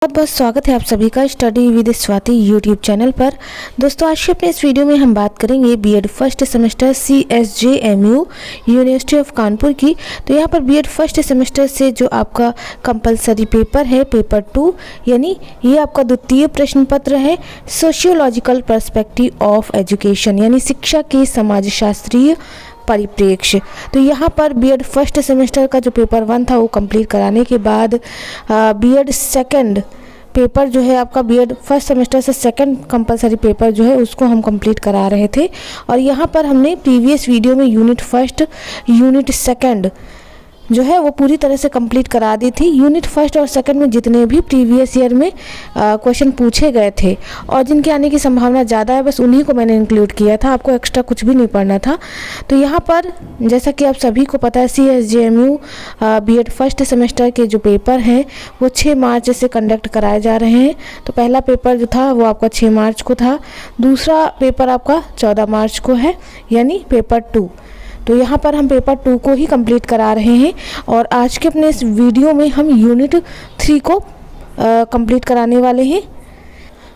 बहुत बहुत स्वागत है आप सभी का study with Swati YouTube channel पर। दोस्तों, आज के अपने इस वीडियो में हम बात करेंगे BEd first semester CSJMU university of Kanpur की। तो यहाँ पर बीएड फर्स्ट सेमेस्टर से जो आपका कंपलसरी पेपर है, पेपर 2, यानी ये आपका द्वितीय प्रश्न पत्र है, सोशियोलॉजिकल पर्सपेक्टिव ऑफ एजुकेशन, यानी शिक्षा के समाजशास्त्रीय परिप्रेक्ष्य। तो यहाँ पर बीएड फर्स्ट सेमेस्टर का जो पेपर 1 था वो कंप्लीट कराने के बाद बीएड सेकंड पेपर जो है आपका बीएड फर्स्ट सेमेस्टर से सेकंड कंपलसरी पेपर जो है उसको हम कंप्लीट करा रहे थे। और यहाँ पर हमने प्रीवियस वीडियो में यूनिट फर्स्ट यूनिट सेकंड जो है वो पूरी तरह से कंप्लीट करा दी थी। यूनिट फर्स्ट और सेकंड में जितने भी प्रीवियस ईयर में क्वेश्चन पूछे गए थे और जिनके आने की संभावना ज़्यादा है, बस उन्हीं को मैंने इंक्लूड किया था, आपको एक्स्ट्रा कुछ भी नहीं पढ़ना था। तो यहाँ पर जैसा कि आप सभी को पता है, CSJMU बीएड फर्स्ट सेमेस्टर के जो पेपर हैं वो 6 मार्च से कंडक्ट कराए जा रहे हैं। तो पहला पेपर जो था वो आपका 6 मार्च को था, दूसरा पेपर आपका 14 मार्च को है, यानी पेपर 2। तो यहाँ पर हम पेपर 2 को ही कंप्लीट करा रहे हैं और आज के अपने इस वीडियो में हम यूनिट 3 को कंप्लीट कराने वाले हैं।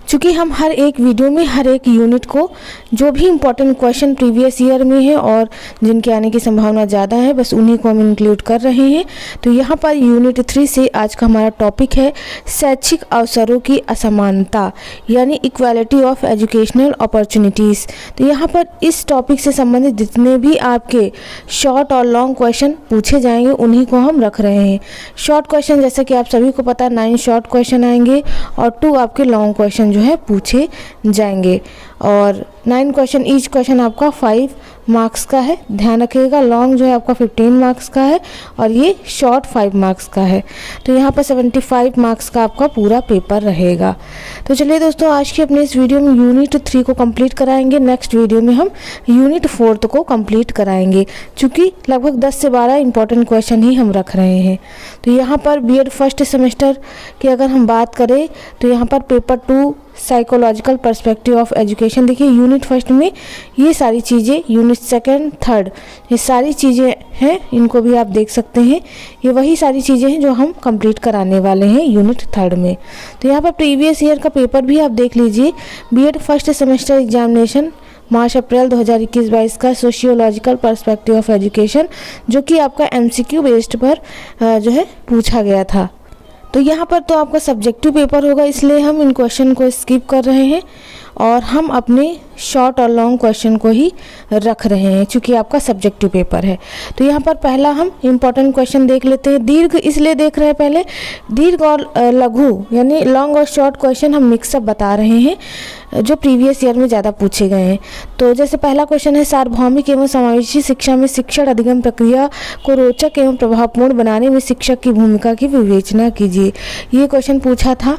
चूँकि हम हर एक वीडियो में हर एक यूनिट को जो भी इम्पोर्टेंट क्वेश्चन प्रीवियस ईयर में है और जिनके आने की संभावना ज़्यादा है, बस उन्हीं को हम इंक्लूड कर रहे हैं। तो यहाँ पर यूनिट 3 से आज का हमारा टॉपिक है शैक्षिक अवसरों की असमानता, यानी इक्वालिटी ऑफ एजुकेशनल अपॉर्चुनिटीज़। तो यहाँ पर इस टॉपिक से संबंधित जितने भी आपके शॉर्ट और लॉन्ग क्वेश्चन पूछे जाएंगे उन्हीं को हम रख रहे हैं। शॉर्ट क्वेश्चन जैसा कि आप सभी को पता है 9 शॉर्ट क्वेश्चन आएंगे और 2 आपके लॉन्ग क्वेश्चन जो है पूछे जाएंगे और 9 क्वेश्चन, ईच क्वेश्चन आपका 5 मार्क्स का है। ध्यान रखिएगा, लॉन्ग जो है आपका 15 मार्क्स का है और ये शॉर्ट 5 मार्क्स का है। तो यहाँ पर 75 मार्क्स का आपका पूरा पेपर रहेगा। तो चलिए दोस्तों, आज के अपने इस वीडियो में यूनिट 3 को कंप्लीट कराएंगे। नेक्स्ट वीडियो में हम यूनिट 4 को कंप्लीट कराएंगे, चूँकि लगभग 10 से 12 इंपॉर्टेंट क्वेश्चन ही हम रख रहे हैं। तो यहाँ पर बीएड फर्स्ट सेमेस्टर की अगर हम बात करें तो यहाँ पर paper 2 psychological perspective of education, देखिए यूनिट फर्स्ट में ये सारी चीज़ें, यूनिट सेकंड थर्ड ये सारी चीज़ें हैं, इनको भी आप देख सकते हैं। ये वही सारी चीज़ें हैं जो हम कंप्लीट कराने वाले हैं यूनिट 3 में। तो यहाँ पर प्रीवियस ईयर का पेपर भी आप देख लीजिए। BEd first semester examination March April 2021-22 का सोशियोलॉजिकल पर्सपेक्टिव ऑफ एजुकेशन, जो कि आपका MCQ बेस्ड पर जो है पूछा गया था। तो यहाँ पर तो आपका सब्जेक्टिव पेपर होगा, इसलिए हम इन क्वेश्चन को स्किप कर रहे हैं और हम अपने शॉर्ट और लॉन्ग क्वेश्चन को ही रख रहे हैं, क्योंकि आपका सब्जेक्टिव पेपर है। तो यहाँ पर पहला हम इम्पोर्टेंट क्वेश्चन देख लेते हैं। दीर्घ इसलिए देख रहे हैं, पहले दीर्घ और लघु यानी लॉन्ग और शॉर्ट क्वेश्चन हम मिक्सअप बता रहे हैं जो प्रीवियस ईयर में ज़्यादा पूछे गए हैं। तो जैसे पहला क्वेश्चन है, सार्वभौमिक एवं समावेशी शिक्षा में शिक्षण अधिगम प्रक्रिया को रोचक एवं प्रभावपूर्ण बनाने में शिक्षक की भूमिका की विवेचना कीजिए। ये क्वेश्चन पूछा था।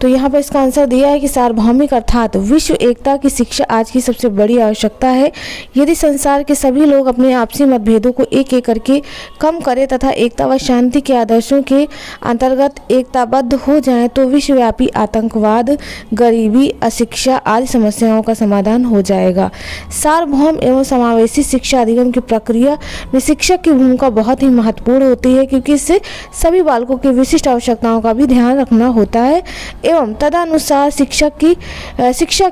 तो यहाँ पर इसका आंसर दिया है कि सार्वभौमिक अर्थात विश्व एकता की शिक्षा आज की सबसे बड़ी आवश्यकता है। यदि संसार के सभी लोग अपने आपसी मतभेदों को एक एक करके कम करें तथा एकता व शांति के आदर्शों के अंतर्गत एकताबद्ध हो जाएं, तो विश्वव्यापी आतंकवाद, गरीबी, अशिक्षा आदि समस्याओं का समाधान हो जाएगा। सार्वभौम एवं समावेशी शिक्षा अधिगम की प्रक्रिया में शिक्षक की भूमिका बहुत ही महत्वपूर्ण होती है, क्योंकि इससे सभी बालकों की विशिष्ट आवश्यकताओं का भी ध्यान रखना होता है एवं तदनुसार शिक्षा की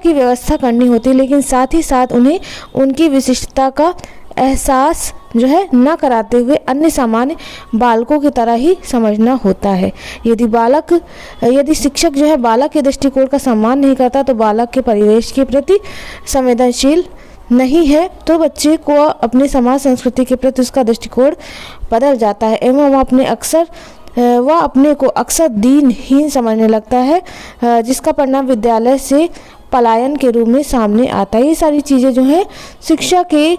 व्यवस्था करनी होती है, लेकिन साथ ही साथ उन्हें उनकी विशिष्टता का एहसास जो है न कराते हुए अन्य सामान्य बालकों की तरह ही समझना होता है। यदि शिक्षक जो है बालक के दृष्टिकोण का सम्मान नहीं करता, तो बालक के परिवेश के प्रति संवेदनशील नहीं है, तो बच्चे को अपने समाज संस्कृति के प्रति उसका दृष्टिकोण बदल जाता है एवं वह अपने को अक्सर दीनहीन समझने लगता है, जिसका परिणाम विद्यालय से पलायन के रूप में सामने आता है। ये सारी चीज़ें जो हैं शिक्षा के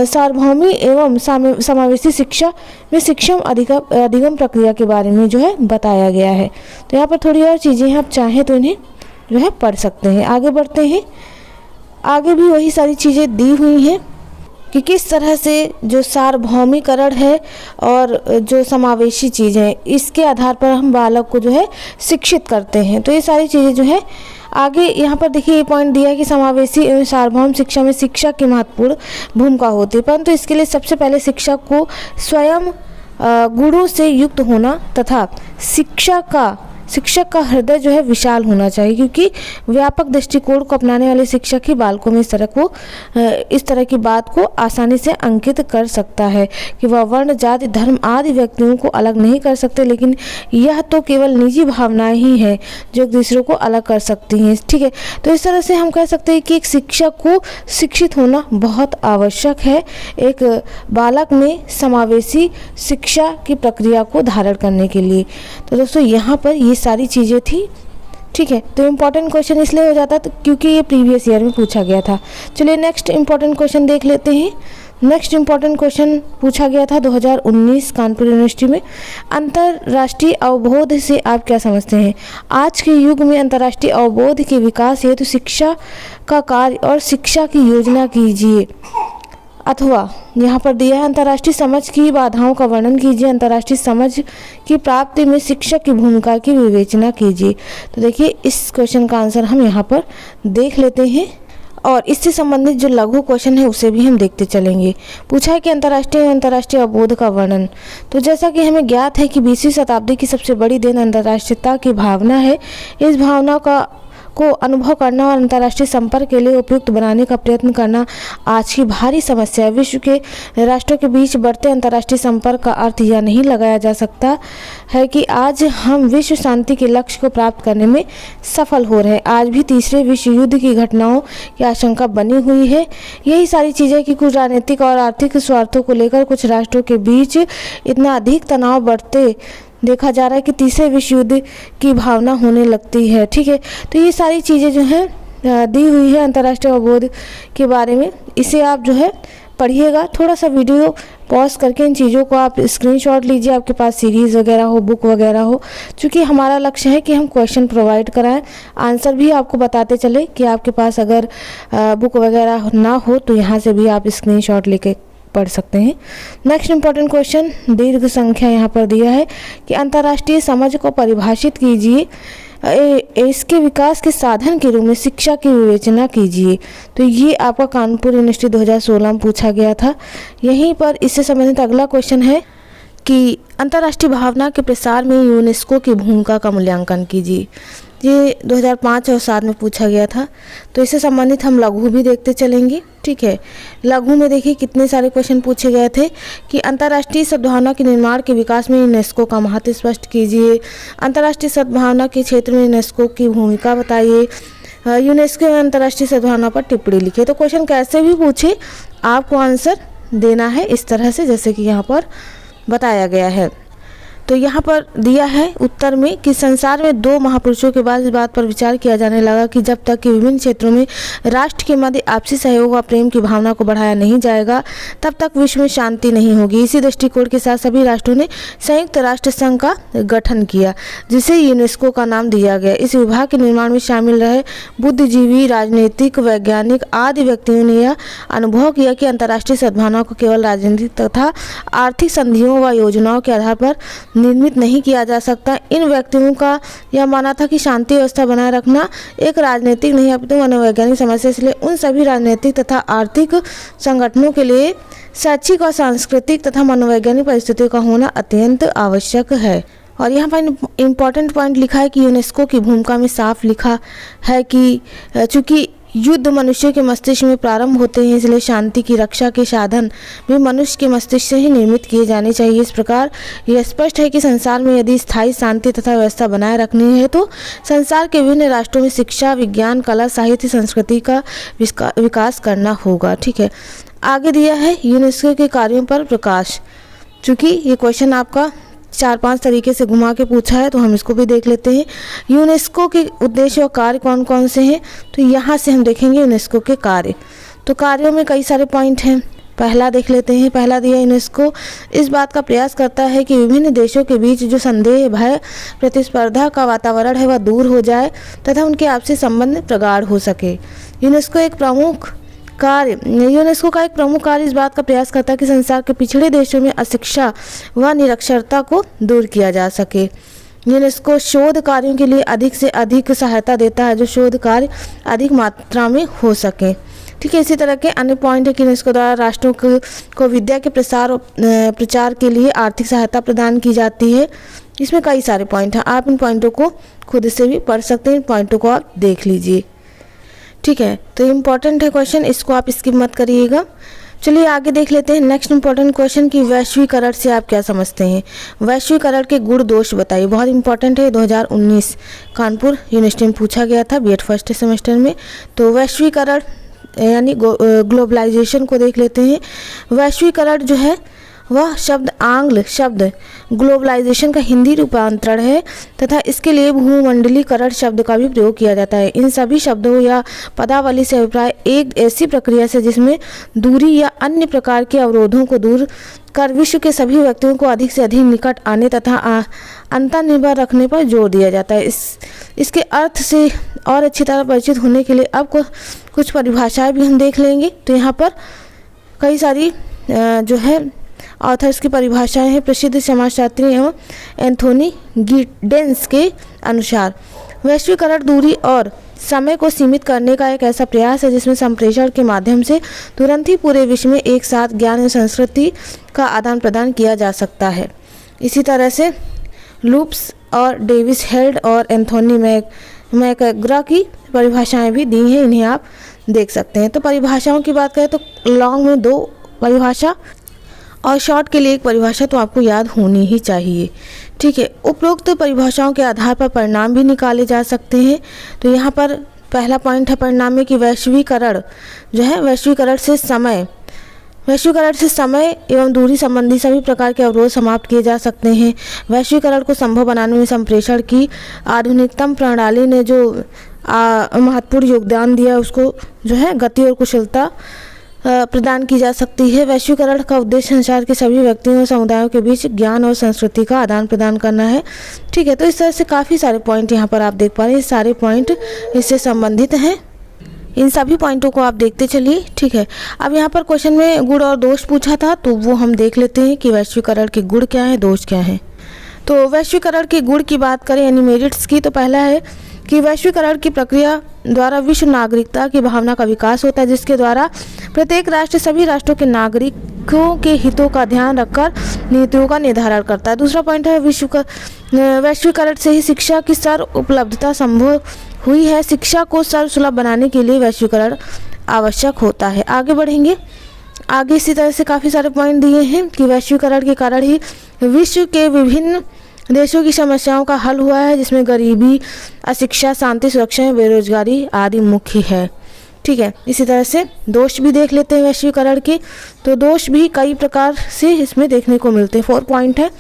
सार्वभौमिक एवं समावेशी शिक्षा में शिक्षण अधिगम प्रक्रिया के बारे में जो है बताया गया है। तो यहाँ पर थोड़ी और चीज़ें हैं, आप चाहें तो इन्हें जो है पढ़ सकते हैं। आगे बढ़ते हैं, आगे भी वही सारी चीज़ें दी हुई हैं कि किस तरह से जो सार्वभौमिकरण है और जो समावेशी चीज़ें हैं, इसके आधार पर हम बालक को जो है शिक्षित करते हैं। तो ये सारी चीज़ें जो है आगे यहाँ पर देखिए, ये पॉइंट दिया है कि समावेशी एवं सार्वभौम शिक्षा में शिक्षक की महत्वपूर्ण भूमिका होती है, परंतु इसके लिए सबसे पहले शिक्षक को स्वयं गुणों से युक्त होना तथा शिक्षा का शिक्षक का हृदय जो है विशाल होना चाहिए, क्योंकि व्यापक दृष्टिकोण को अपनाने वाले शिक्षक ही बालकों में इस तरह की बात को आसानी से अंकित कर सकता है कि वह वर्ण, जाति, धर्म आदि व्यक्तियों को अलग नहीं कर सकते, लेकिन यह तो केवल निजी भावनाएं ही हैं जो एक दूसरे को अलग कर सकती हैं। ठीक है, तो इस तरह से हम कह सकते हैं कि एक शिक्षक को शिक्षित होना बहुत आवश्यक है एक बालक में समावेशी शिक्षा की प्रक्रिया को धारण करने के लिए। तो दोस्तों यहाँ पर ये सारी चीज़ें थी। ठीक है, तो इम्पॉर्टेंट क्वेश्चन इसलिए हो जाता है क्योंकि ये प्रीवियस ईयर में पूछा गया था। चलिए नेक्स्ट इम्पॉर्टेंट क्वेश्चन देख लेते हैं। नेक्स्ट इम्पॉर्टेंट क्वेश्चन पूछा गया था 2019 कानपुर यूनिवर्सिटी में। अंतर्राष्ट्रीय अवबोध से आप क्या समझते हैं? आज के युग में अंतर्राष्ट्रीय अवबोध के विकास हेतु शिक्षा का कार्य और शिक्षा की योजना कीजिए, अथवा यहाँ पर दिया है अंतर्राष्ट्रीय समझ की बाधाओं का वर्णन कीजिए, अंतर्राष्ट्रीय समझ की प्राप्ति में शिक्षक की भूमिका की विवेचना कीजिए। तो देखिए इस क्वेश्चन का आंसर हम यहाँ पर देख लेते हैं और इससे संबंधित जो लघु क्वेश्चन है उसे भी हम देखते चलेंगे। पूछा है कि अंतर्राष्ट्रीय अवबोध का वर्णन। तो जैसा कि हमें ज्ञात है कि 20वीं शताब्दी की सबसे बड़ी देन अंतर्राष्ट्रीयता की भावना है। इस भावना को अनुभव करना और अंतर्राष्ट्रीय संपर्क के लिए उपयुक्त बनाने का प्रयत्न करना आज की भारी समस्या है। विश्व के राष्ट्रों के बीच बढ़ते अंतर्राष्ट्रीय संपर्क का अर्थ यह नहीं लगाया जा सकता है कि आज हम विश्व शांति के लक्ष्य को प्राप्त करने में सफल हो रहे हैं। आज भी तीसरे विश्व युद्ध की घटनाओं की आशंका बनी हुई है। यही सारी चीज़ें कि कुछ राजनीतिक और आर्थिक स्वार्थों को लेकर कुछ राष्ट्रों के बीच इतना अधिक तनाव बढ़ते देखा जा रहा है कि तीसरे विश्व युद्ध की भावना होने लगती है। ठीक है, तो ये सारी चीज़ें जो हैं दी हुई है अंतर्राष्ट्रीय अवबोध के बारे में। इसे आप जो है पढ़िएगा, थोड़ा सा वीडियो पॉज करके इन चीज़ों को आप स्क्रीनशॉट लीजिए, आपके पास सीरीज़ वगैरह हो, बुक वगैरह हो, क्योंकि हमारा लक्ष्य है कि हम क्वेश्चन प्रोवाइड कराएं, आंसर भी आपको बताते चले कि आपके पास अगर बुक वगैरह ना हो तो यहाँ से भी आप स्क्रीनशॉट लेके पढ़ सकते हैं। नेक्स्ट इंपॉर्टेंट क्वेश्चन दीर्घ संख्या यहाँ पर दिया है कि अंतर्राष्ट्रीय समझ को परिभाषित कीजिए, इसके विकास के साधन के रूप में शिक्षा की विवेचना कीजिए। तो ये आपका कानपुर यूनिवर्सिटी 2016 में पूछा गया था। यहीं पर इससे संबंधित अगला क्वेश्चन है कि अंतर्राष्ट्रीय भावना के प्रसार में यूनेस्को की भूमिका का मूल्यांकन कीजिए। ये 2005 और 7 में पूछा गया था। तो इससे संबंधित हम लघु भी देखते चलेंगे। ठीक है, लघु में देखिए कितने सारे क्वेश्चन पूछे गए थे कि अंतर्राष्ट्रीय सद्भावना के निर्माण के विकास में यूनेस्को का महत्व स्पष्ट कीजिए, अंतर्राष्ट्रीय सद्भावना के क्षेत्र में यूनेस्को की भूमिका बताइए, यूनेस्को में अंतर्राष्ट्रीय सद्भावना पर टिप्पणी लिखिए। तो क्वेश्चन कैसे भी पूछे आपको आंसर देना है इस तरह से जैसे कि यहाँ पर बताया गया है। तो यहाँ पर दिया है उत्तर में कि संसार में दो महापुरुषों के बाद इस बात पर विचार किया जाने लगा कि जब तक कि विभिन्न क्षेत्रों में राष्ट्र के मध्य आपसी सहयोग और प्रेम की भावना को बढ़ाया नहीं जाएगा तब तक विश्व में शांति नहीं होगी। इसी दृष्टिकोण के साथ सभी राष्ट्रों ने संयुक्त राष्ट्र संघ का गठन किया, जिसे यूनेस्को का नाम दिया गया। इस विभाग के निर्माण में शामिल रहे बुद्धिजीवी, राजनीतिक, वैज्ञानिक आदि व्यक्तियों ने यह अनुभव किया कि अंतर्राष्ट्रीय सद्भावना को केवल राजनीतिक तथा आर्थिक संधियों व योजनाओं के आधार पर निर्मित नहीं किया जा सकता। इन व्यक्तियों का यह मानना था कि शांति व्यवस्था बनाए रखना एक राजनीतिक नहीं अपितु मनोवैज्ञानिक समस्या, इसलिए उन सभी राजनीतिक तथा आर्थिक संगठनों के लिए शैक्षिक और सांस्कृतिक तथा मनोवैज्ञानिक परिस्थितियों का होना अत्यंत आवश्यक है। और यहाँ पर इम्पॉर्टेंट पॉइंट लिखा है कि यूनेस्को की भूमिका में साफ लिखा है कि चूँकि युद्ध मनुष्य के मस्तिष्क में प्रारंभ होते हैं, इसलिए शांति की रक्षा के साधन भी मनुष्य के मस्तिष्क से ही निर्मित किए जाने चाहिए। इस प्रकार यह स्पष्ट है कि संसार में यदि स्थायी शांति तथा व्यवस्था बनाए रखनी है तो संसार के विभिन्न राष्ट्रों में शिक्षा, विज्ञान, कला, साहित्य, संस्कृति का विकास करना होगा। ठीक है, आगे दिया है यूनेस्को के कार्यों पर प्रकाश। चूँकि ये क्वेश्चन आपका 4-5 तरीके से घुमा के पूछा है तो हम इसको भी देख लेते हैं। यूनेस्को के उद्देश्य और कार्य कौन कौन से हैं, तो यहाँ से हम देखेंगे यूनेस्को के कार्य। तो कार्यों में कई सारे पॉइंट हैं, पहला देख लेते हैं। पहला दिया यूनेस्को इस बात का प्रयास करता है कि विभिन्न देशों के बीच जो संदेह, भय, प्रतिस्पर्धा का वातावरण है वह दूर हो जाए तथा उनके आपसी संबंध प्रगाढ़ हो सके। यूनेस्को का एक प्रमुख कार्य इस बात का प्रयास करता है कि संसार के पिछड़े देशों में अशिक्षा व निरक्षरता को दूर किया जा सके। यूनेस्को शोध कार्यों के लिए अधिक से अधिक सहायता देता है, जो शोध कार्य अधिक मात्रा में हो सके। ठीक है, इसी तरह के अन्य पॉइंट है कि यूनेस्को द्वारा राष्ट्रों को विद्या के प्रचार के लिए आर्थिक सहायता प्रदान की जाती है। इसमें कई सारे पॉइंट हैं, आप इन पॉइंटों को खुद से भी पढ़ सकते हैं, इन पॉइंटों को आप देख लीजिए। ठीक है, तो इम्पॉर्टेंट है क्वेश्चन, इसको आप स्किप मत करिएगा। चलिए आगे देख लेते हैं नेक्स्ट इंपॉर्टेंट क्वेश्चन कि वैश्वीकरण से आप क्या समझते हैं। वैश्वीकरण के गुण दोष बताइए, बहुत इंपॉर्टेंट है, 2019 कानपुर यूनिवर्सिटी में पूछा गया था बीएड फर्स्ट सेमेस्टर में। तो वैश्वीकरण यानी ग्लोबलाइजेशन को देख लेते हैं। वैश्वीकरण जो है वह शब्द आंग्ल शब्द ग्लोबलाइजेशन का हिंदी रूपांतरण है तथा इसके लिए भूमंडलीकरण शब्द का भी प्रयोग किया जाता है। इन सभी शब्दों या पदावली से अभिप्राय एक ऐसी प्रक्रिया से जिसमें दूरी या अन्य प्रकार के अवरोधों को दूर कर विश्व के सभी व्यक्तियों को अधिक से अधिक निकट आने तथा अंतर्निर्भर रखने पर जोर दिया जाता है। इसके अर्थ से और अच्छी तरह परिचित होने के लिए अब कुछ परिभाषाएं भी हम देख लेंगे। तो यहाँ पर कई सारी जो है ऑथर्स की परिभाषाएं हैं। प्रसिद्ध समाजशास्त्री एवं एंथोनी गिडेंस के अनुसार वैश्वीकरण दूरी और समय को सीमित करने का एक ऐसा प्रयास है जिसमें संप्रेषण के माध्यम से तुरंत ही पूरे विश्व में एक साथ ज्ञान और संस्कृति का आदान प्रदान किया जा सकता है। इसी तरह से लूप्स और डेविस हेल्ड और एंथोनी मैकग्रा की परिभाषाएं भी दी हैं, इन्हें आप देख सकते हैं। तो परिभाषाओं की बात करें तो लॉन्ग में 2 परिभाषा और शॉर्ट के लिए 1 परिभाषा तो आपको याद होनी ही चाहिए। ठीक है, उपरोक्त परिभाषाओं के आधार पर परिणाम भी निकाले जा सकते हैं। तो यहाँ पर पहला पॉइंट है परिणाम में कि वैश्वीकरण जो है वैश्वीकरण से समय एवं दूरी संबंधी सभी प्रकार के अवरोध समाप्त किए जा सकते हैं। वैश्वीकरण को संभव बनाने में संप्रेषण की आधुनिकतम प्रणाली ने जो महत्वपूर्ण योगदान दिया उसको जो है गति और कुशलता प्रदान की जा सकती है। वैश्वीकरण का उद्देश्य संसार के सभी व्यक्तियों और समुदायों के बीच ज्ञान और संस्कृति का आदान प्रदान करना है। ठीक है, तो इस तरह से काफ़ी सारे पॉइंट यहाँ पर आप देख पा रहे हैं, सारे पॉइंट इससे संबंधित हैं। इन सभी पॉइंटों को आप देखते चलिए। ठीक है, अब यहाँ पर क्वेश्चन में गुण और दोष पूछा था तो वो हम देख लेते हैं कि वैश्वीकरण के गुण क्या है, दोष क्या है। तो वैश्वीकरण के गुण की बात करें यानी मेरिट्स की, तो पहला है कि वैश्वीकरण की प्रक्रिया द्वारा विश्व नागरिकता की भावना का विकास होता है जिसके द्वारा प्रत्येक राष्ट्र सभी राष्ट्रों के नागरिकों के हितों का ध्यान रखकर नीतियों का निर्धारण करता है। दूसरा पॉइंट है वैश्वीकरण से ही शिक्षा की सर्व उपलब्धता संभव हुई है। शिक्षा को सर्वसुलभ बनाने के लिए वैश्वीकरण आवश्यक होता है। आगे बढ़ेंगे, आगे इसी तरह से काफ़ी सारे पॉइंट दिए हैं कि वैश्वीकरण के कारण ही विश्व के विभिन्न देशों की समस्याओं का हल हुआ है जिसमें गरीबी, अशिक्षा, शांति, सुरक्षा, बेरोजगारी आदि मुख्य है। ठीक है, इसी तरह से दोष भी देख लेते हैं वैश्वीकरण के। तो दोष भी कई प्रकार से इसमें देखने को मिलते हैं। 4 पॉइंट है।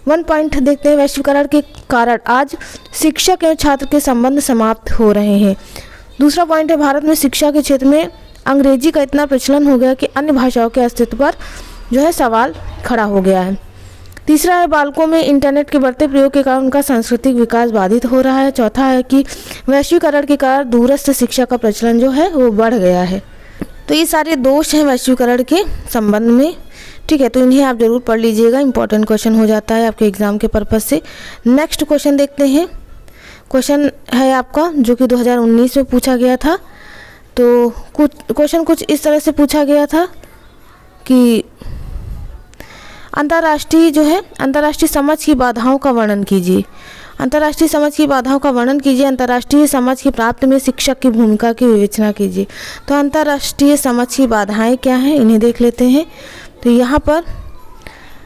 1 पॉइंट देखते हैं वैश्वीकरण के कारण आज शिक्षक एवं छात्र के संबंध समाप्त हो रहे हैं। दूसरा पॉइंट है भारत में शिक्षा के क्षेत्र में अंग्रेजी का इतना प्रचलन हो गया कि अन्य भाषाओं के अस्तित्व पर जो है सवाल खड़ा हो गया है। तीसरा है बालकों में इंटरनेट के बढ़ते प्रयोग के कारण उनका सांस्कृतिक विकास बाधित हो रहा है। चौथा है कि वैश्वीकरण के कारण दूरस्थ शिक्षा का प्रचलन जो है वो बढ़ गया है। तो ये सारे दोष हैं वैश्वीकरण के संबंध में। ठीक है, तो इन्हें आप जरूर पढ़ लीजिएगा, इंपॉर्टेंट क्वेश्चन हो जाता है आपके एग्जाम के पर्पज से। नेक्स्ट क्वेश्चन देखते हैं। क्वेश्चन है आपका जो कि 2019 में पूछा गया था। तो क्वेश्चन कुछ इस तरह से पूछा गया था कि अंतर्राष्ट्रीय समझ की बाधाओं का वर्णन कीजिए। अंतर्राष्ट्रीय समझ की बाधाओं का वर्णन कीजिए। अंतर्राष्ट्रीय समझ की प्राप्ति में शिक्षक की भूमिका की विवेचना कीजिए। तो अंतर्राष्ट्रीय समझ की बाधाएं क्या हैं इन्हें देख लेते हैं। तो यहाँ पर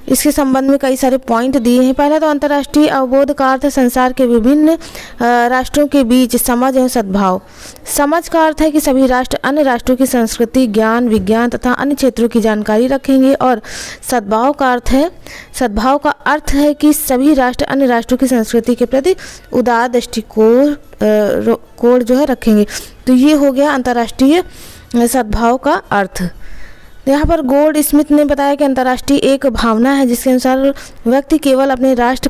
इसके संबंध में कई सारे पॉइंट दिए हैं। पहला तो अंतर्राष्ट्रीय अवबोध का अर्थ संसार के विभिन्न राष्ट्रों के बीच समझ एवं सद्भाव। समझ का अर्थ है कि सभी राष्ट्र अन्य राष्ट्रों की संस्कृति, ज्ञान, विज्ञान तथा अन्य क्षेत्रों की जानकारी रखेंगे। और सद्भाव का अर्थ है कि सभी राष्ट्र अन्य राष्ट्रों की संस्कृति के प्रति उदार दृष्टिकोण जो है रखेंगे। तो ये हो गया अंतर्राष्ट्रीय सद्भाव का अर्थ। यहाँ पर गोल्ड स्मिथ ने बताया कि अंतर्राष्ट्रीय एक भावना है जिसके अनुसार व्यक्ति केवल अपने राष्ट्र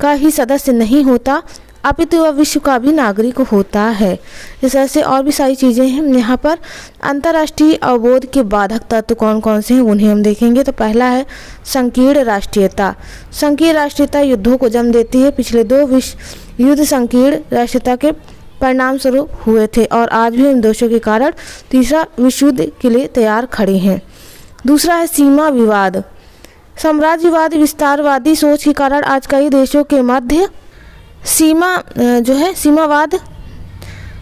का ही सदस्य नहीं होता अपितु वह विश्व का भी नागरिक होता है। इस तरह से और भी सारी चीज़ें हैं। यहाँ पर अंतर्राष्ट्रीय अवबोध के बाधक तत्व कौन कौन से हैं उन्हें हम देखेंगे। तो पहला है संकीर्ण राष्ट्रीयता। संकीर्ण राष्ट्रीयता युद्धों को जन्म देती है। पिछले 2 विश्व युद्ध संकीर्ण राष्ट्रीयता के परिणाम स्वरूप हुए थे और आज भी इन दोषों के कारण तीसरा विश्व युद्ध के लिए तैयार खड़े हैं। दूसरा है सीमा विवाद। साम्राज्यवादी विस्तारवादी सोच के कारण आज कई देशों के मध्य सीमावाद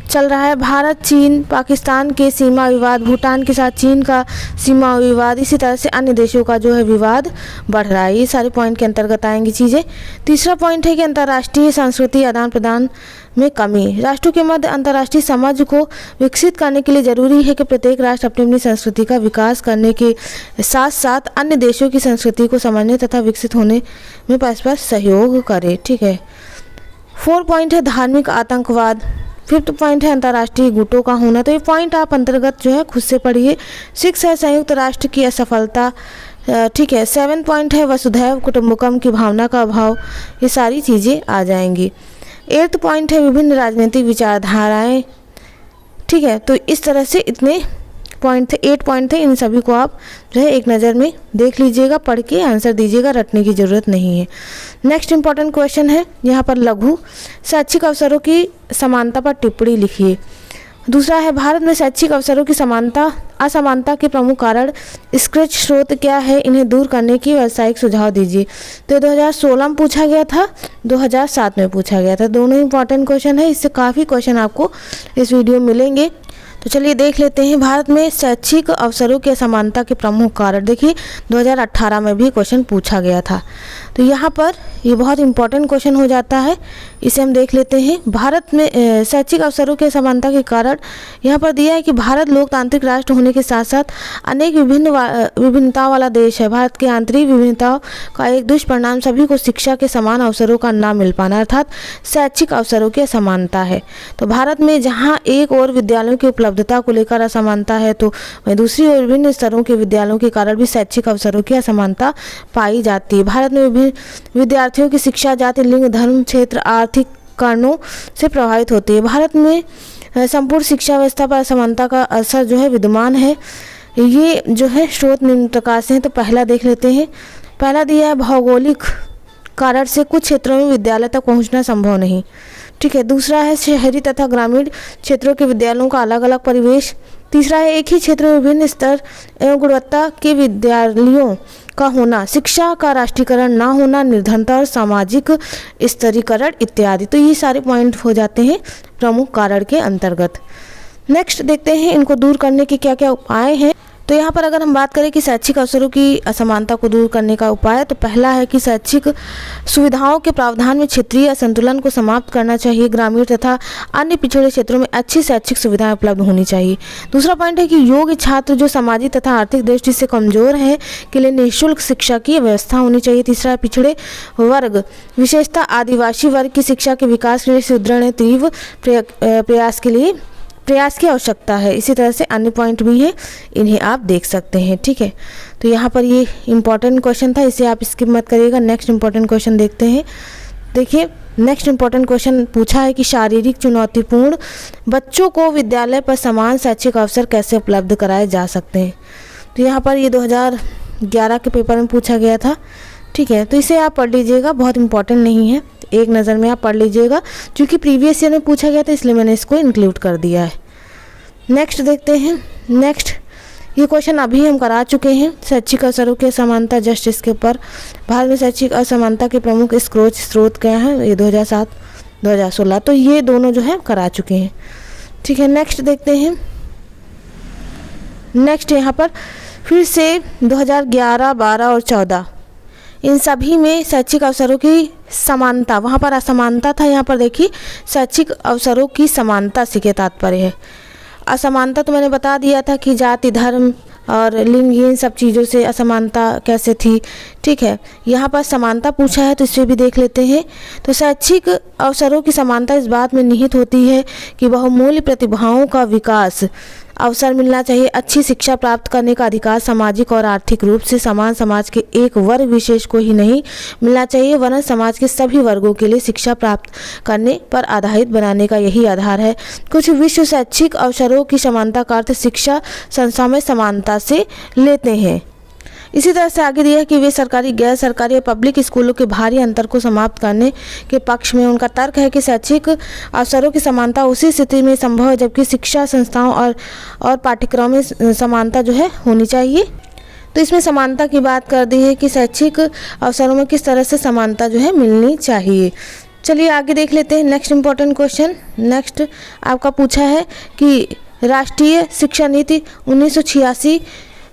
चल रहा है। भारत चीन पाकिस्तान के सीमा विवाद, भूटान के साथ चीन का सीमा विवाद, इसी तरह से अन्य देशों का जो है विवाद बढ़ रहा है। ये सारे पॉइंट के अंतर्गत आएंगी चीज़ें। तीसरा पॉइंट है कि अंतर्राष्ट्रीय सांस्कृतिक आदान प्रदान में कमी। राष्ट्रों के मध्य अंतर्राष्ट्रीय समझ को विकसित करने के लिए जरूरी है कि प्रत्येक राष्ट्र अपनी अपनी संस्कृति का विकास करने के साथ साथ अन्य देशों की संस्कृति को समझने तथा विकसित होने में परस्पर सहयोग करे। ठीक है। 4 पॉइंट है धार्मिक आतंकवाद। 5th पॉइंट है अंतर्राष्ट्रीय गुटों का होना। तो ये पॉइंट आप अंतर्गत जो है खुद से पढ़िए। 6 है संयुक्त राष्ट्र की असफलता। ठीक है। 7 पॉइंट है वसुधैव कुटुंबकम की भावना का अभाव। ये सारी चीज़ें आ जाएंगी। 8th पॉइंट है विभिन्न राजनीतिक विचारधाराएं। ठीक है। तो इस तरह से इतने पॉइंट थे, 8 पॉइंट थे। इन सभी को आप जो है एक नज़र में देख लीजिएगा, पढ़ के आंसर दीजिएगा, रटने की ज़रूरत नहीं है। नेक्स्ट इंपॉर्टेंट क्वेश्चन है यहाँ पर लघु शैक्षिक अवसरों की समानता पर टिप्पणी लिखिए। दूसरा है भारत में शैक्षिक अवसरों की असमानता के प्रमुख कारण स्क्रैच स्रोत क्या है, इन्हें दूर करने की व्यावसायिक सुझाव दीजिए। तो 2016 में पूछा गया था, 2007 में पूछा गया था। दोनों इंपॉर्टेंट क्वेश्चन है, इससे काफ़ी क्वेश्चन आपको इस वीडियो में मिलेंगे। तो चलिए देख लेते हैं भारत में शैक्षिक अवसरों की असमानता के प्रमुख कारण। देखिए 2018 में भी क्वेश्चन पूछा गया था। तो यहाँ पर ये बहुत इंपॉर्टेंट क्वेश्चन हो जाता है, इसे हम देख लेते हैं। भारत में शैक्षिक अवसरों के असमानता के कारण यहाँ पर दिया है कि भारत लोकतांत्रिक राष्ट्र होने के साथ साथ अनेक विभिन्नताओं वाला देश है। भारत के आंतरिक विभिन्नताओं का एक दुष्परिणाम सभी को शिक्षा के समान अवसरों का न मिल पाना, अर्थात शैक्षिक अवसरों की असमानता है। तो भारत में जहाँ एक और विद्यालयों की उपलब्धता को लेकर असमानता है, तो वहीं दूसरी ओर विभिन्न स्तरों के विद्यालयों के कारण भी शैक्षिक अवसरों की असमानता पाई जाती है। भारत में विद्यार्थियों की शिक्षा जाति, लिंग, धर्म, क्षेत्र, आर्थिक कारणों से प्रभावित होती है। भारत में संपूर्ण शिक्षा व्यवस्था पर असमानता का असर जो है विद्यमान है। ये जो है स्रोत निम्न प्रकार से हैं। तो पहला देख लेते हैं। पहला दिया है भौगोलिक कारण से कुछ क्षेत्रों में विद्यालय तक पहुंचना संभव नहीं। ठीक है। दूसरा है शहरी तथा ग्रामीण क्षेत्रों के विद्यालयों का अलग अलग परिवेश। तीसरा है एक ही क्षेत्र में विभिन्न स्तर एवं गुणवत्ता के विद्यालयों का होना, शिक्षा का राष्ट्रीयकरण ना होना, निर्धनता और सामाजिक स्तरीकरण इत्यादि। तो ये सारे पॉइंट हो जाते हैं प्रमुख कारण के अंतर्गत। नेक्स्ट देखते हैं इनको दूर करने के क्या क्या उपाय हैं। तो यहाँ पर अगर हम बात करें कि शैक्षिक अवसरों की असमानता को दूर करने का उपाय, तो पहला है कि शैक्षिक सुविधाओं के प्रावधान में क्षेत्रीय असंतुलन को समाप्त करना चाहिए। ग्रामीण तथा अन्य पिछड़े क्षेत्रों में अच्छी शैक्षिक सुविधाएं उपलब्ध होनी चाहिए। दूसरा पॉइंट है कि योग्य छात्र जो सामाजिक तथा आर्थिक दृष्टि से कमजोर हैं के लिए निःशुल्क शिक्षा की व्यवस्था होनी चाहिए। तीसरा है पिछड़े वर्ग विशेषतः आदिवासी वर्ग की शिक्षा के विकास के लिए सुदृढ़ तीव्र प्रयास की आवश्यकता है। इसी तरह से अन्य पॉइंट भी हैं, इन्हें आप देख सकते हैं। ठीक है। तो यहाँ पर ये इंपॉर्टेंट क्वेश्चन था, इसे आप स्किप मत करिएगा। नेक्स्ट इंपॉर्टेंट क्वेश्चन देखते हैं। देखिए नेक्स्ट इंपॉर्टेंट क्वेश्चन पूछा है कि शारीरिक चुनौतीपूर्ण बच्चों को विद्यालय पर समान शैक्षिक अवसर कैसे उपलब्ध कराए जा सकते हैं। तो यहाँ पर ये 2011 के पेपर में पूछा गया था। ठीक है। तो इसे आप पढ़ लीजिएगा, बहुत इंपॉर्टेंट नहीं है, एक नज़र में आप पढ़ लीजिएगा। क्योंकि प्रीवियस ईयर में पूछा गया था इसलिए मैंने इसको इंक्लूड कर दिया है। नेक्स्ट देखते हैं। नेक्स्ट ये क्वेश्चन अभी हम करा चुके हैं, शैक्षिक अवसरों की असमानता, जस्ट इसके ऊपर। भारत में शैक्षिक असमानता के प्रमुख स्रोत क्या हैं, ये 2007 2016। तो ये दोनों जो है करा चुके हैं। ठीक है। नेक्स्ट देखते हैं। नेक्स्ट यहाँ पर फिर से 2011, 12 और 14 इन सभी में शैक्षिक अवसरों की समानता, वहाँ पर असमानता था, यहाँ पर देखिए शैक्षिक अवसरों की समानता से क्या तात्पर्य है। असमानता तो मैंने बता दिया था कि जाति, धर्म और लिंग, इन सब चीज़ों से असमानता कैसे थी। ठीक है। यहाँ पर समानता पूछा है तो इसे भी देख लेते हैं। तो शैक्षिक अवसरों की समानता इस बात में निहित होती है कि बहुमूल्य प्रतिभाओं का विकास अवसर मिलना चाहिए। अच्छी शिक्षा प्राप्त करने का अधिकार सामाजिक और आर्थिक रूप से समान समाज के एक वर्ग विशेष को ही नहीं मिलना चाहिए, वरन समाज के सभी वर्गों के लिए शिक्षा प्राप्त करने पर आधारित बनाने का यही आधार है। कुछ विश्व शैक्षिक अवसरों की समानता का अर्थ शिक्षा संस्थाओं में समानता से लेते हैं। इसी तरह से आगे दिया है कि वे सरकारी, गैर सरकारी और पब्लिक स्कूलों के भारी अंतर को समाप्त करने के पक्ष में। उनका तर्क है कि शैक्षिक अवसरों की समानता उसी स्थिति में संभव है जबकि शिक्षा संस्थाओं और पाठ्यक्रमों में समानता जो है होनी चाहिए। तो इसमें समानता की बात कर दी है कि शैक्षिक अवसरों में किस तरह से समानता जो है मिलनी चाहिए। चलिए आगे देख लेते हैं नेक्स्ट इम्पॉर्टेंट क्वेश्चन। नेक्स्ट आपका पूछा है कि राष्ट्रीय शिक्षा नीति 1986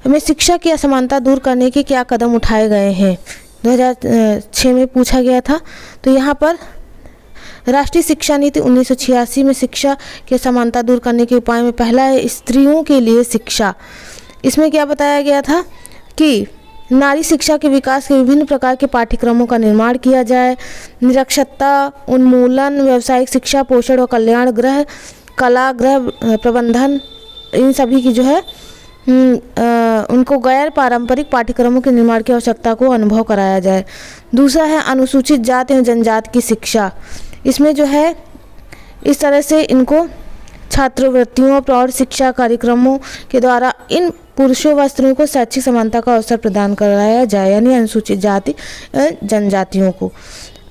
में शिक्षा की असमानता दूर करने के क्या कदम उठाए गए हैं। 2006 में पूछा गया था। तो यहाँ पर राष्ट्रीय शिक्षा नीति 1986 में शिक्षा की असमानता दूर करने के उपाय में पहला है स्त्रियों के लिए शिक्षा। इसमें क्या बताया गया था कि नारी शिक्षा के विकास के विभिन्न प्रकार के पाठ्यक्रमों का निर्माण किया जाए, निरक्षरता उन्मूलन, व्यावसायिक शिक्षा, पोषण और कल्याण, गृह कला, गृह प्रबंधन, इन सभी की जो है उनको गैर पारंपरिक पाठ्यक्रमों के निर्माण की आवश्यकता को अनुभव कराया जाए। दूसरा है अनुसूचित जाति एवं जनजाति की शिक्षा। इसमें जो है इस तरह से इनको छात्रवृत्तियों, प्रौढ़ शिक्षा कार्यक्रमों के द्वारा इन पुरुषों व स्त्रियों को शैक्षिक समानता का अवसर प्रदान कराया जाए, यानी अनुसूचित जाति जनजातियों को।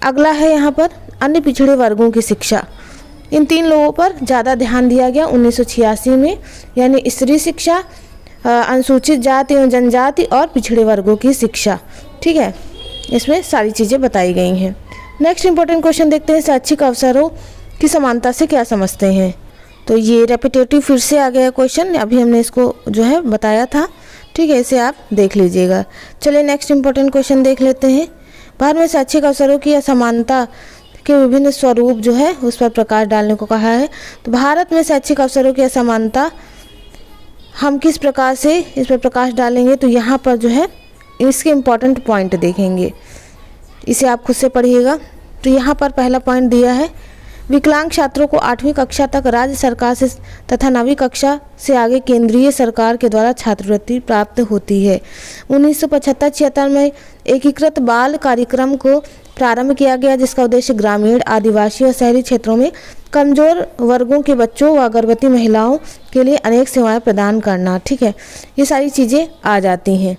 अगला है यहाँ पर अन्य पिछड़े वर्गों की शिक्षा। इन 3 लोगों पर ज़्यादा ध्यान दिया गया 1986 में, यानी स्त्री शिक्षा, अनुसूचित जाति एवं जनजाति और पिछड़े वर्गों की शिक्षा। ठीक है, इसमें सारी चीज़ें बताई गई हैं। नेक्स्ट इंपॉर्टेंट क्वेश्चन देखते हैं, शैक्षिक अवसरों की समानता से क्या समझते हैं। तो ये रेपिटेटिव फिर से आ गया क्वेश्चन, अभी हमने इसको जो है बताया था। ठीक है, इसे आप देख लीजिएगा। चलिए नेक्स्ट इंपॉर्टेंट क्वेश्चन देख लेते हैं। भारत में शैक्षिक अवसरों की असमानता के विभिन्न स्वरूप जो है उस पर प्रकाश डालने को कहा है। तो भारत में शैक्षिक अवसरों की असमानता हम किस प्रकार से इस पर प्रकाश डालेंगे, तो यहाँ पर जो है इसके इम्पॉर्टेंट पॉइंट देखेंगे, इसे आप खुद से पढ़िएगा। तो यहाँ पर पहला पॉइंट दिया है, विकलांग छात्रों को 8वीं कक्षा तक राज्य सरकार से तथा 9वीं कक्षा से आगे केंद्रीय सरकार के द्वारा छात्रवृत्ति प्राप्त होती है। 1975-76 में एकीकृत बाल कार्यक्रम को प्रारंभ किया गया, जिसका उद्देश्य ग्रामीण, आदिवासी और शहरी क्षेत्रों में कमजोर वर्गों के बच्चों व गर्भवती महिलाओं के लिए अनेक सेवाएं प्रदान करना। ठीक है, ये सारी चीज़ें आ जाती हैं।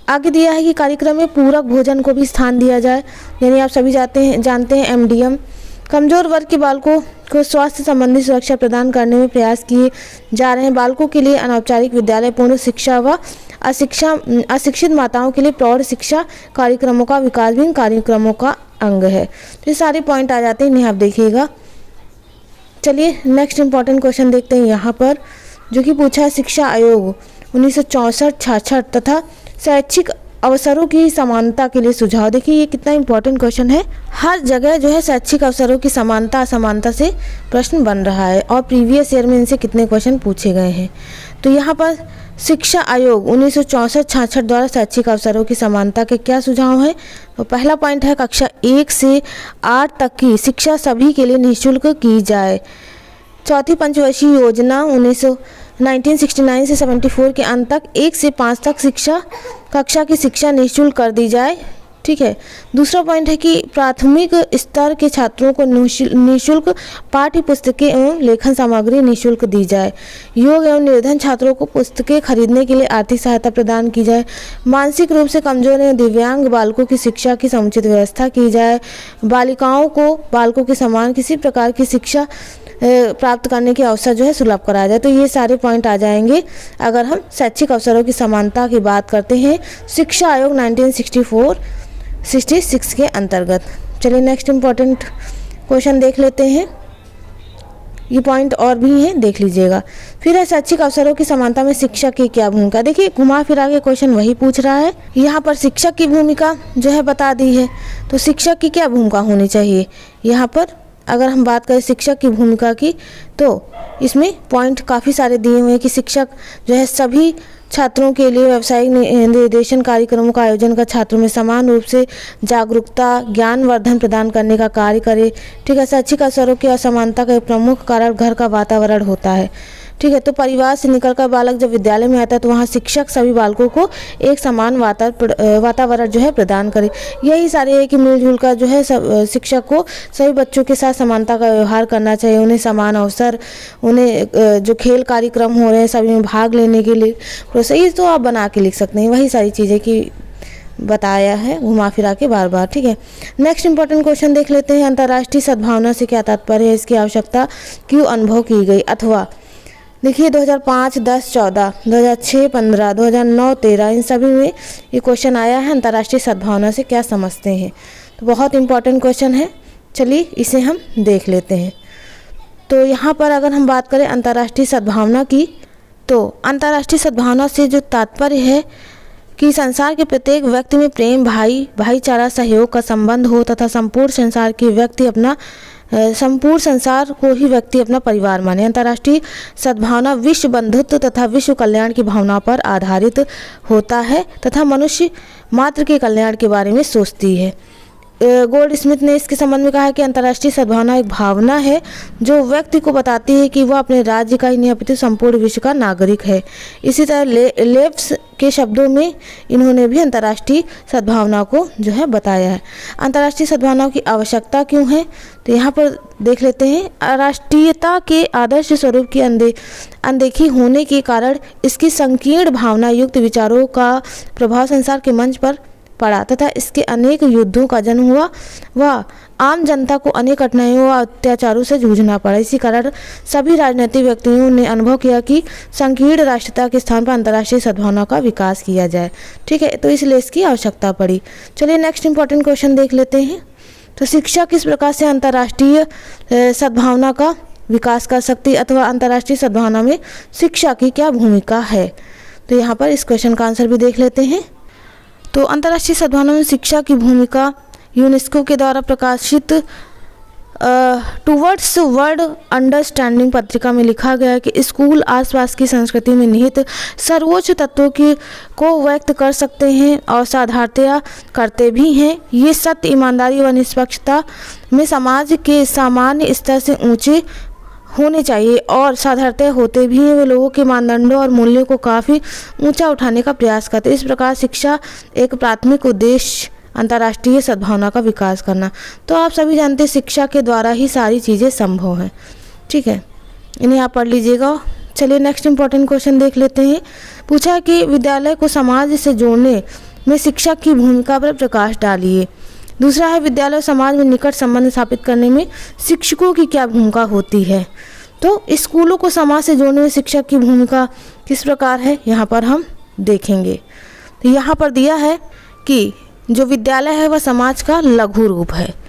आगे दिया है कि कार्यक्रम में पूरक भोजन को भी स्थान दिया जाए, यानी आप सभी जानते हैं MDM। कमजोर वर्ग के बालकों को स्वास्थ्य संबंधी सुरक्षा प्रदान करने में प्रयास किए जा रहे हैं। बालकों के लिए अनौपचारिक विद्यालय, पूर्ण शिक्षा व अशिक्षित माताओं के लिए प्रौढ़ शिक्षा कार्यक्रमों का विकास भी इन कार्यक्रमों का अंग है। तो ये सारे पॉइंट आ जाते हैं, इन्हें आप देखिएगा। चलिए नेक्स्ट इंपॉर्टेंट क्वेश्चन देखते हैं यहाँ पर, जो कि पूछा है शिक्षा आयोग 1964-66 तथा शैक्षिक अवसरों की समानता के लिए सुझाव। देखिए ये कितना इंपॉर्टेंट क्वेश्चन है। हर जगह जो है शैक्षिक अवसरों की समानता असमानता से प्रश्न बन रहा है और प्रीवियस ईयर में इनसे कितने क्वेश्चन पूछे गए हैं। तो यहाँ पर शिक्षा आयोग 1964-66 द्वारा शैक्षिक अवसरों की समानता के क्या सुझाव है। तो पहला पॉइंट है कक्षा 1 से 8 तक की शिक्षा सभी के लिए निःशुल्क की जाए। चौथी पंचवर्षीय योजना 1969 से 74 के अंत तक 1 से 5 तक कक्षा की शिक्षा निःशुल्क कर दी जाए। ठीक है, दूसरा पॉइंट है कि प्राथमिक स्तर के छात्रों को निःशुल्क पाठ्य पुस्तकें एवं लेखन सामग्री निःशुल्क दी जाए। योग एवं निर्धन छात्रों को पुस्तकें खरीदने के लिए आर्थिक सहायता प्रदान की जाए। मानसिक रूप से कमजोर एवं दिव्यांग बालकों की शिक्षा की समुचित व्यवस्था की जाए। बालिकाओं को बालकों के समान किसी प्रकार की शिक्षा प्राप्त करने के अवसर जो है सुलभ कराया जाए। तो ये सारे पॉइंट आ जाएंगे अगर हम शैक्षिक अवसरों की समानता की बात करते हैं शिक्षा आयोग 1964-66 के अंतर्गत। चलिए नेक्स्ट इम्पॉर्टेंट क्वेश्चन देख लेते हैं, ये पॉइंट और भी हैं, देख लीजिएगा। फिर है शैक्षिक अवसरों की समानता में शिक्षक की क्या भूमिका। देखिए घुमा फिरा के क्वेश्चन वही पूछ रहा है। यहाँ पर शिक्षक की भूमिका जो है बता दी है। तो शिक्षक की क्या भूमिका होनी चाहिए, यहाँ पर अगर हम बात करें शिक्षक की भूमिका की, तो इसमें पॉइंट काफ़ी सारे दिए हुए हैं कि शिक्षक जो है सभी छात्रों के लिए व्यावसायिक निर्देशन कार्यक्रमों का आयोजन कर छात्रों में समान रूप से जागरूकता, ज्ञानवर्धन प्रदान करने का कार्य करे। ठीक है, शैक्षिक अवसरों की असमानता का एक प्रमुख कारण घर का वातावरण होता है। ठीक है, तो परिवार से निकलकर बालक जब विद्यालय में आता है तो वहाँ शिक्षक सभी बालकों को एक समान वातावरण जो है प्रदान करे। यही सारे है कि मिलजुल कर जो है शिक्षक को सभी बच्चों के साथ समानता का व्यवहार करना चाहिए। उन्हें समान अवसर, उन्हें जो खेल कार्यक्रम हो रहे हैं सभी में भाग लेने के लिए प्रोत्साहित, तो आप बना के लिख सकते हैं। वही सारी चीज़ें की बताया है घुमा फिरा के बार बार। ठीक है, नेक्स्ट इंपॉर्टेंट क्वेश्चन देख लेते हैं। अंतर्राष्ट्रीय सद्भावना से क्या तात्पर्य है, इसकी आवश्यकता क्यों अनुभव की गई, अथवा देखिए 2005, 10, 14, 2006, 15, 2009, 13 इन सभी में ये क्वेश्चन आया है अंतर्राष्ट्रीय सद्भावना से क्या समझते हैं। तो बहुत इंपॉर्टेंट क्वेश्चन है, चलिए इसे हम देख लेते हैं। तो यहाँ पर अगर हम बात करें अंतर्राष्ट्रीय सद्भावना की, तो अंतर्राष्ट्रीय सद्भावना से जो तात्पर्य है कि संसार के प्रत्येक व्यक्ति में प्रेम, भाईचारा, सहयोग का संबंध हो तथा संपूर्ण संसार को ही व्यक्ति अपना परिवार माने। अंतर्राष्ट्रीय सद्भावना विश्व बंधुत्व तथा विश्व कल्याण की भावना पर आधारित होता है तथा मनुष्य मात्र के कल्याण के बारे में सोचती है। गोल्ड स्मिथ ने इसके संबंध में कहा है कि अंतर्राष्ट्रीय सद्भावना एक भावना है जो व्यक्ति को बताती है कि वह अपने राज्य का ही नहीं अपितु संपूर्ण विश्व का नागरिक है। इसी तरह लेफ्स के शब्दों में इन्होंने भी अंतर्राष्ट्रीय सद्भावना को जो है बताया है। अंतर्राष्ट्रीय सद्भावना की आवश्यकता क्यों है, तो यहाँ पर देख लेते हैं। राष्ट्रीयता के आदर्श स्वरूप की अनदेखी होने के कारण इसकी संकीर्ण भावना युक्त विचारों का प्रभाव संसार के मंच पर पड़ा तथा इसके अनेक युद्धों का जन्म हुआ व आम जनता को अनेक कठिनाइयों व अत्याचारों से जूझना पड़ा। इसी कारण सभी राजनीतिक व्यक्तियों ने अनुभव किया कि संकीर्ण राष्ट्रीयता के स्थान पर अंतर्राष्ट्रीय सद्भावना का विकास किया जाए। ठीक है, तो इसलिए इसकी आवश्यकता पड़ी। चलिए नेक्स्ट इंपॉर्टेंट क्वेश्चन देख लेते हैं। तो शिक्षा किस प्रकार से अंतर्राष्ट्रीय सद्भावना का विकास कर सकती है अथवा अंतर्राष्ट्रीय सद्भावना में शिक्षा की क्या भूमिका है। तो यहाँ पर इस क्वेश्चन का आंसर भी देख लेते हैं। तो अंतर्राष्ट्रीय सद्भावना में शिक्षा की भूमिका यूनेस्को के द्वारा प्रकाशित टूवर्ड्स वर्ल्ड अंडरस्टैंडिंग पत्रिका में लिखा गया है कि स्कूल आसपास की संस्कृति में निहित सर्वोच्च तत्वों को व्यक्त कर सकते हैं और साधारणतया करते भी हैं। ये सत्य, ईमानदारी व निष्पक्षता में समाज के सामान्य स्तर से ऊंचे होने चाहिए और साधारणतः होते भी हैं। वे लोगों के मानदंडों और मूल्यों को काफ़ी ऊंचा उठाने का प्रयास करते हैं। इस प्रकार शिक्षा एक प्राथमिक उद्देश्य अंतर्राष्ट्रीय सद्भावना का विकास करना। तो आप सभी जानते हैं शिक्षा के द्वारा ही सारी चीज़ें संभव हैं। ठीक है, इन्हें आप पढ़ लीजिएगा। चलिए नेक्स्ट इंपॉर्टेंट क्वेश्चन देख लेते हैं। पूछा है कि विद्यालय को समाज से जोड़ने में शिक्षक की भूमिका पर प्रकाश डालिए। दूसरा है विद्यालय और समाज में निकट संबंध स्थापित करने में शिक्षकों की क्या भूमिका होती है। तो स्कूलों को समाज से जोड़ने में शिक्षक की भूमिका किस प्रकार है, यहाँ पर हम देखेंगे। तो यहाँ पर दिया है कि जो विद्यालय है वह समाज का लघु रूप है।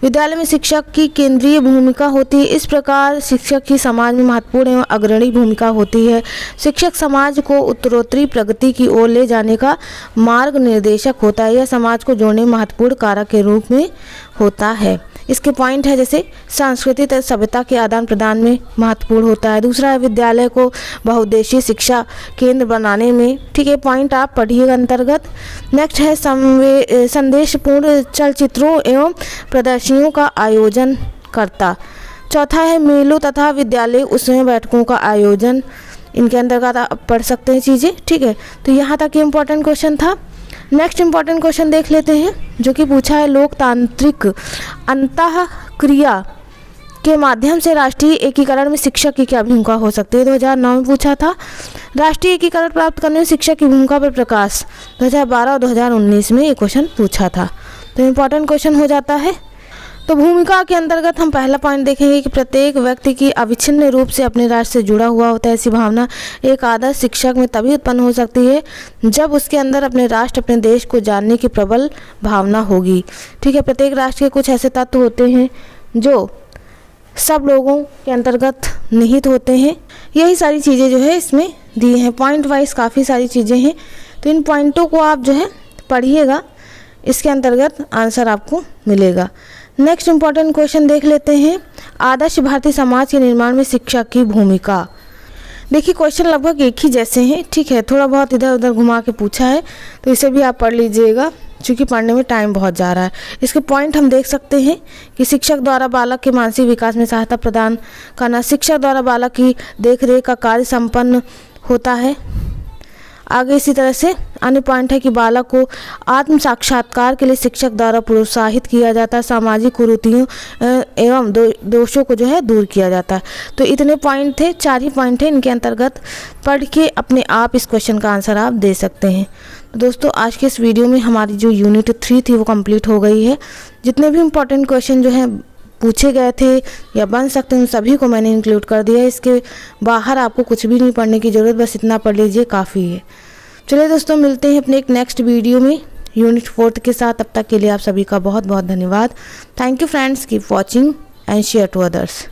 विद्यालय में शिक्षक की केंद्रीय भूमिका होती है। इस प्रकार शिक्षक की समाज में महत्वपूर्ण एवं अग्रणी भूमिका होती है। शिक्षक समाज को उत्तरोत्तरी प्रगति की ओर ले जाने का मार्ग निर्देशक होता है। यह समाज को जोड़ने में महत्वपूर्ण कारक के रूप में होता है। इसके पॉइंट है जैसे सांस्कृतिक तथा सभ्यता के आदान प्रदान में महत्वपूर्ण होता है। दूसरा है विद्यालय को बहुउद्देशीय शिक्षा केंद्र बनाने में। ठीक है, पॉइंट आप पढ़िएगा अंतर्गत। नेक्स्ट है संदेशपूर्ण चलचित्रों एवं प्रदर्शनियों का आयोजन करता। चौथा है मेलों तथा विद्यालय उत्सव बैठकों का आयोजन। इनके अंतर्गत आप पढ़ सकते हैं चीज़ें। ठीक है, तो यहाँ तक ये इम्पोर्टेंट क्वेश्चन था। नेक्स्ट इंपॉर्टेंट क्वेश्चन देख लेते हैं जो कि पूछा है लोकतांत्रिक अंतःक्रिया के माध्यम से राष्ट्रीय एकीकरण में शिक्षक की क्या भूमिका हो सकती है। 2009 में पूछा था। राष्ट्रीय एकीकरण प्राप्त करने में शिक्षक की भूमिका पर प्रकाश 2012 और 2019 में ये क्वेश्चन पूछा था। तो इम्पॉर्टेंट क्वेश्चन हो जाता है। तो भूमिका के अंतर्गत हम पहला पॉइंट देखेंगे कि प्रत्येक व्यक्ति की अविच्छिन्न रूप से अपने राष्ट्र से जुड़ा हुआ होता है। ऐसी भावना एक आदर्श शिक्षक में तभी उत्पन्न हो सकती है जब उसके अंदर अपने राष्ट्र, अपने देश को जानने की प्रबल भावना होगी। ठीक है, प्रत्येक राष्ट्र के कुछ ऐसे तत्व होते हैं जो सब लोगों के अंतर्गत निहित होते हैं। यही सारी चीज़ें जो है इसमें दी हैं। पॉइंट वाइज काफ़ी सारी चीज़ें हैं, तो इन पॉइंटों को आप जो है पढ़िएगा, इसके अंतर्गत आंसर आपको मिलेगा। नेक्स्ट इंपॉर्टेंट क्वेश्चन देख लेते हैं। आदर्श भारतीय समाज के निर्माण में शिक्षा की भूमिका। देखिए क्वेश्चन लगभग एक ही जैसे हैं। ठीक है, थोड़ा बहुत इधर उधर घुमा के पूछा है, तो इसे भी आप पढ़ लीजिएगा क्योंकि पढ़ने में टाइम बहुत जा रहा है। इसके पॉइंट हम देख सकते हैं कि शिक्षक द्वारा बालक के मानसिक विकास में सहायता प्रदान करना, शिक्षक द्वारा बालक की देखरेख का कार्य संपन्न होता है। आगे इसी तरह से अन्य पॉइंट है कि बालक को आत्म साक्षात्कार के लिए शिक्षक द्वारा प्रोत्साहित किया जाता है, सामाजिक कुरीतियों एवं दोषों को जो है दूर किया जाता है। तो इतने पॉइंट थे, 4 ही पॉइंट थे। इनके अंतर्गत पढ़ के अपने आप इस क्वेश्चन का आंसर आप दे सकते हैं। तो दोस्तों आज के इस वीडियो में हमारी जो यूनिट 3 थी वो कंप्लीट हो गई है। जितने भी इम्पोर्टेंट क्वेश्चन जो हैं पूछे गए थे या बन सकते हैं उन सभी को मैंने इंक्लूड कर दिया। इसके बाहर आपको कुछ भी नहीं पढ़ने की ज़रूरत, बस इतना पढ़ लीजिए काफ़ी है। चलिए दोस्तों, मिलते हैं अपने एक नेक्स्ट वीडियो में यूनिट 4 के साथ। तब तक के लिए आप सभी का बहुत बहुत धन्यवाद। Thank you friends, keep watching and share to others.